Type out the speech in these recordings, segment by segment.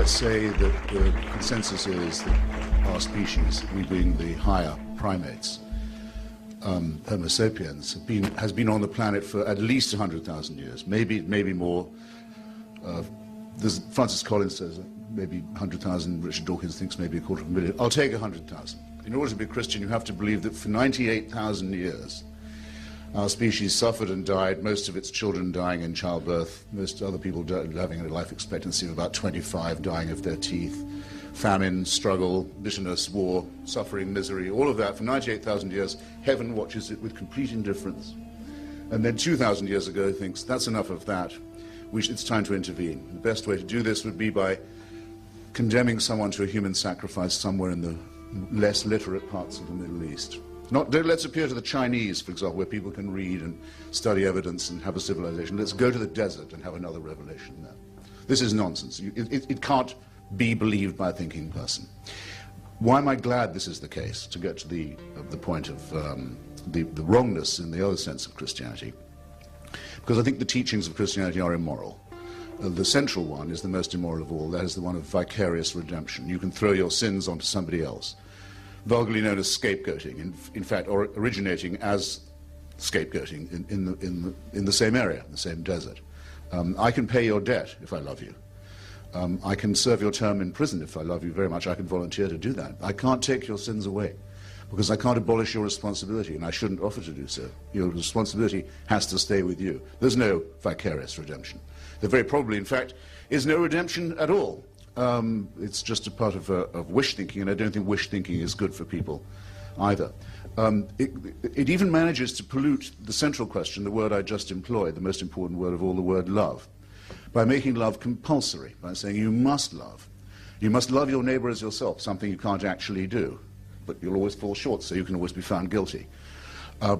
let's say that the consensus is that our species, we being the higher primates, Homo sapiens, has been on the planet for at least 100,000 years, maybe more. Francis Collins says maybe 100,000. Richard Dawkins thinks maybe 250,000. I'll take 100,000. In order to be a Christian, you have to believe that for 98,000 years, our species suffered and died, most of its children dying in childbirth, most other people having a life expectancy of about 25, dying of their teeth, famine, struggle, bitterness, war, suffering, misery, all of that for 98,000 years. Heaven watches it with complete indifference. And then 2,000 years ago thinks, that's enough of that. It's time to intervene. The best way to do this would be by condemning someone to a human sacrifice somewhere in the less literate parts of the Middle East. Let's appeal to the Chinese, for example, where people can read and study evidence and have a civilization. Let's go to the desert and have another revelation there. This is nonsense. It can't be believed by a thinking person. Why am I glad this is the case? To get to the point of the wrongness in the other sense of Christianity. Because I think the teachings of Christianity are immoral. The central one is the most immoral of all. That is the one of vicarious redemption. You can throw your sins onto somebody else. Vulgarly known as scapegoating, in fact, or originating as scapegoating in the same area, the same desert. I can pay your debt if I love you. I can serve your term in prison if I love you very much. I can volunteer to do that. I can't take your sins away because I can't abolish your responsibility, and I shouldn't offer to do so. Your responsibility has to stay with you. There's no vicarious redemption. There very probably, in fact, is no redemption at all. It's just a part of wish thinking, and I don't think wish thinking is good for people either. It even manages to pollute the central question, the word I just employed, the most important word of all, the word love, by making love compulsory, by saying you must love. You must love your neighbor as yourself, something you can't actually do, but you'll always fall short, so you can always be found guilty.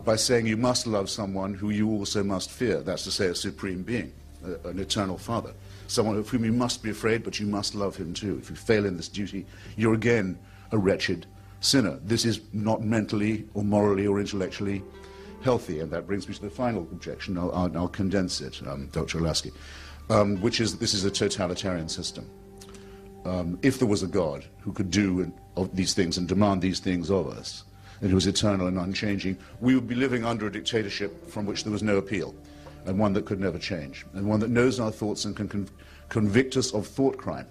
By saying you must love someone who you also must fear, that's to say a supreme being, an eternal father. Someone of whom you must be afraid, but you must love him too. If you fail in this duty, you're again a wretched sinner. This is not mentally or morally or intellectually healthy, and that brings me to the final objection. I'll condense it, Dr. Lasky, which is this is a totalitarian system. If there was a God who could do these things and demand these things of us, and who was eternal and unchanging, we would be living under a dictatorship from which there was no appeal, and one that could never change, and one that knows our thoughts and can convict us of thought crime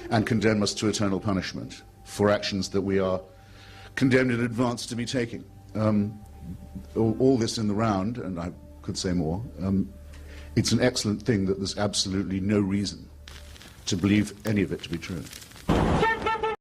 and condemn us to eternal punishment for actions that we are condemned in advance to be taking. All this in the round, and I could say more, it's an excellent thing that there's absolutely no reason to believe any of it to be true.